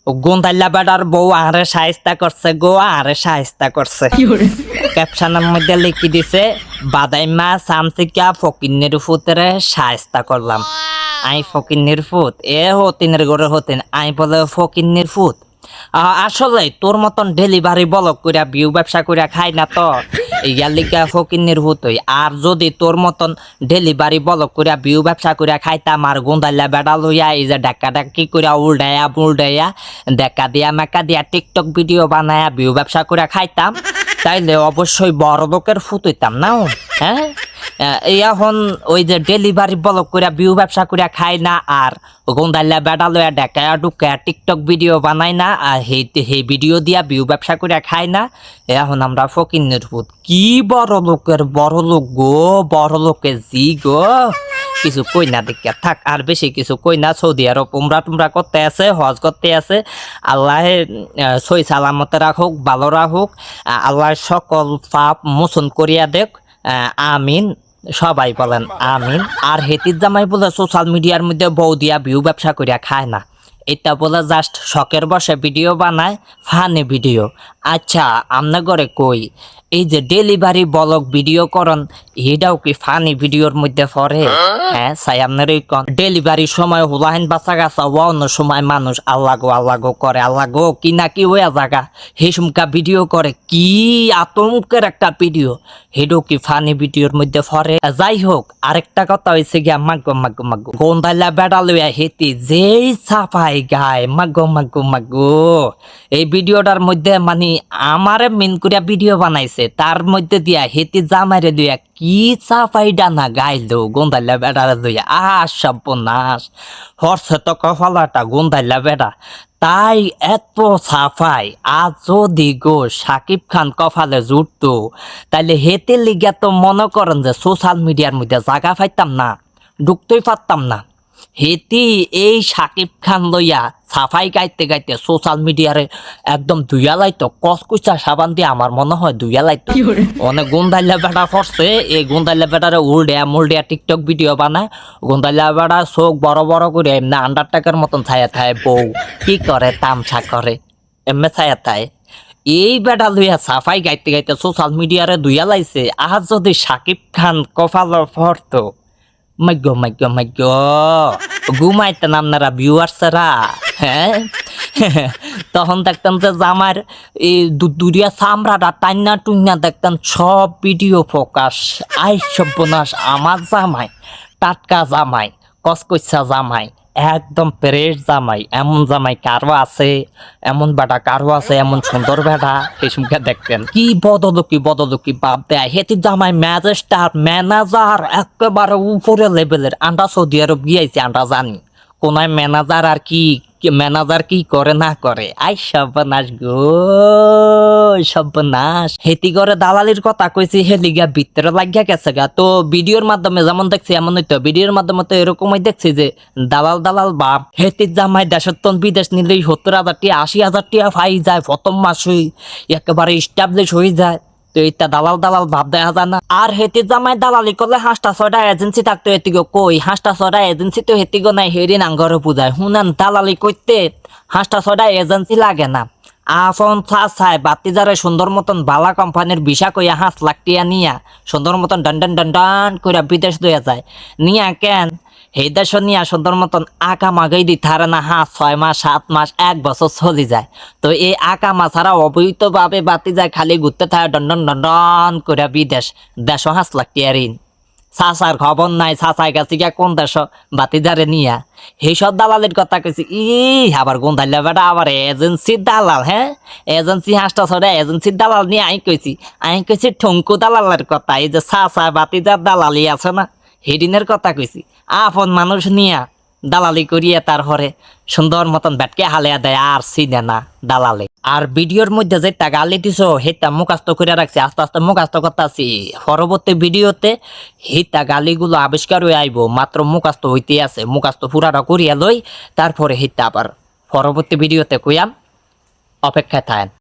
গোন্দাইলা better বউ আরে সাহিস্তা করছে গো, আরে সাহিস্তা করছে। ক্যাপশনের মধ্যে লিখি দিছে, বাদাইমা সামসিকা ফকিন্নের ফুতরে সাহিস্তা করলাম। আই ফকিন্নের ফুত, এ হতিনের ঘরে হতেন, আই বলে ফকিন্নের ফুত। আসলে তোর মতন ডেলিভারি বলক কইরা বিউ ব্যবসা কইরা খাই না তো ইয়ার লিগা ফকিন্নের ভূত হই। আর যদি তোর মতন ডেলিভারি বলক কইরা বিউ ব্যবসা কইরা খাইতাম আর গোন্দাইলা বেড়া লইয়া এই যে ডাক্কা ডাক্কি কইরা উল্টাইয়া বুল্টাইয়া দেখা দিয়া মেকা দিয়া টিকটক ভিডিও বানায়া বিউ ব্যবসা কইরা খাইতাম, তাইলে অবশ্যই বড় লোকের ফুত হইতাম না। হ্যাঁ, এখন ওই যে ডেলিভারি বলক কইরা বিউ ব্যবসা কইরা খাই না আর গোন্দাইলা বেড়া লইয়া ডাকায়া ডুকায়া টিকটক ভিডিও বানাই না আর সেই ভিডিও দিয়া বিউ ব্যবসা কইরা খাই না, এখন আমরা ফকিন্নের ভূত। কি বড় লোকের বড় লোক গো, বড় লোকের জি গো। কিছু কই না দেখিয়া থাক, আর বেশি কিছু কই না। সৌদি আরব উমরা টুমরা করতে আছে, হজ করতে আছে। আল্লাহ সই সালামতে রাখুক, ভালো রাখুক। আল্লাহ সকল পাপ মোচন করিয়া দেখ, আমিন। সবাই বলেন আমিন। আর হেতির জামাই বলে সোশ্যাল মিডিয়ার মধ্যে বউ দিয়া ভিউ ব্যবসা করিয়া খায় না, এটা বলে জাস্ট শখের বসে ভিডিও বানায়, ফানি ভিডিও। আচ্ছা আমনা ঘরে কই এই যে ডেলিভারি ব্লগ ভিডিও করন, এটাও কি ফানি ভিডিওর মধ্যে পড়ে? হ্যাঁ চাই আপনার এই ডেলিভারির সময় হুলাহিন বাচ্চা গাছা অন্য সময় মানুষ আল্লাহ গো করে, আল্লাহ গো কি না কি হইয়া জাগা হেসমকা ভিডিও করে, কি আতঙ্কের একটা ভিডিও, হেডও কি ফানি ভিডিওর মধ্যে পড়ে? যাই হোক, আরেকটা কথা হয়েছে গিয়া মাগো গোন্দাইলা বেড়া লইয়া হেতি যেই সাফাই গায় মাগো। এই ভিডিওটার মধ্যে মানে আমারে মিন করিয়া ভিডিও বানাইছে, তার মধ্যে দিয়া হেতি জামাইরে দিয়া কি সাফাই ডানা গাইলো গোন্দাইলা বেড়ারে লইয়া। সর্বনাশ, হরছে তো কপালাটা গোন্দাইলা বেড়া, তাই এত সাফাই। আজ যদি গো সাকিব খান কপালে জুটতো, তাইলে হেতে লিগা তো মনে করেন যে সোশ্যাল মিডিয়ার মধ্যে জায়গা পাইতাম না, ঢুকতেই পারতাম না। হেতি এই সাকিব খান লইয়া সাফাই গাইতে সোশ্যাল মিডিয়ারে একদম ধুইয়া লাইতো, কসকুচা সাবান দিয়ে আমার মনে হয় ধুইয়া লাইতো। অনেক গোন্দাইলা বেড়া পড়ছে, এই গোন্দাইলা বেড়ারে উল্ডিয়া মুল্ডিয়া টিকটক ভিডিও বানায়। গোন্দাইলা বেড়া চোখ বড় করে এমনি আন্ডারটেকের মতন ছায়া থায়, বউ কি করে তামসা করে এমনি ছায়া থায়। এই বেড়া লইয়া সাফাই গাইতে সোশ্যাল মিডিয়ারে ধুইয়া লাইছে। আজ যদি সাকিব খান কপাল পড়তো, মাইগো ঘুমাইতেন আপনারা ভিউয়ার্সরা। হ্যাঁ, তখন দেখতেন যে জামার এই দুরিয়া চামড়াটা টাইনা টুইনা দেখতেন সব ভিডিও ফোকাস। সর্বনাশ, আমার জামাই টাটকা জামাই, কসকসা জামাই, একদম ফ্রেশ জামাই। এমন জামাই কারো আছে, এমন বেটা কারো আছে, এমন সুন্দর বেটা এসমকে দেখতেন। কি বদলকি বাপ দেয় হেতি জামাই ম্যানেজার একেবারে উপরে লেভেলের। আমরা সৌদি আরব গিয়েছি, আমরা জানি কোনায় ম্যানেজার আর কি ম্যানেজার কি করে না করে। সর্বনাশ গো সর্বনাশ। হেতি করে দালালির কথা কইছি, হেলিগা ভিতরে লাগিয়া গেছে গা। তো ভিডিওর মাধ্যমে যেমন দেখছি এমন হইতো, ভিডিওর মাধ্যমে তো এরকমই দেখছি যে দালাল বাপ হেতির জামাই দেশের তন বিদেশ নিলেই 70,000 টিয়া 80,000 টিয়া পাই যায়, প্রথম মাসই একেবারে স্টাবলিশ হয়ে যায়। তো এটা দালাল ভাব দেখা যায় না। আর হেতির জামাই দালালি করলে 5টা 6টা এজেন্সি থাকতো, হেতিগো কই 5টা 6টা এজেন্সি তো হেতিগো নাই, হেরি নাঙ্গরে পূজায়। শুনেন দালালি করতে 5টা 6টা এজেন্সি লাগে না। আপন চাই বাতিজারে সুন্দর মতন বালা কোম্পানির ভিসা কইয়া 5 লাখ টিয়া নিয়া সুন্দর মতন ডান কইরা বিদেশ লইয়া যায়। নিয়া কেন এই দেশ নিয়া সুন্দর মতন আঁকা মাগাই দি থারে না 6 মাস 7 মাস 1 বছর চলি যায়। তো এই আঁকা মা ছাড়া অবৈধভাবে বাতি যায়, খালি ঘুরতে থাকে ডন কইরা বিদেশ। 5 লাখ টিয়া ঋণ, চাচার খবর নাই, চাচাই গেছে গিয়া কোন দেশ বাতিজারে নিয়া। এইসব দালালের কথা কইছি। আবার গোন্ধাইলা বেটা আবার এজেন্সির দালাল। হ্যাঁ, এজেন্সি 5টা 6টা এজেন্সির দালাল নিয়ে আমি কইছি ঠুঙ্কু দালালের কথা। এই যে চাচা বাতিজার দালালি আছে না, হেডিনের কথা কইছি। আপন মানুষ নিয়া দালালি করিয়া তারপরে সুন্দর মতন ব্যাটকে হালিয়া দেয়, আর চিনে না দালালে। আর ভিডিওর মধ্যে যেটা গালি দিছো সেটা মুখাস্ত করে রাখছি, আস্তে আস্তে মুখাস্ত করতেছি। পরবর্তী ভিডিওতে সেটা গালিগুলো আবিষ্কার হয়ে আইব, মাত্র মুখাস্ত হইতে আছে। মুখাস্ত পুরাটা করিয়া লই, তারপরে সেটা আবার পরবর্তী ভিডিওতে কইয়াম, অপেক্ষায় থাকেন।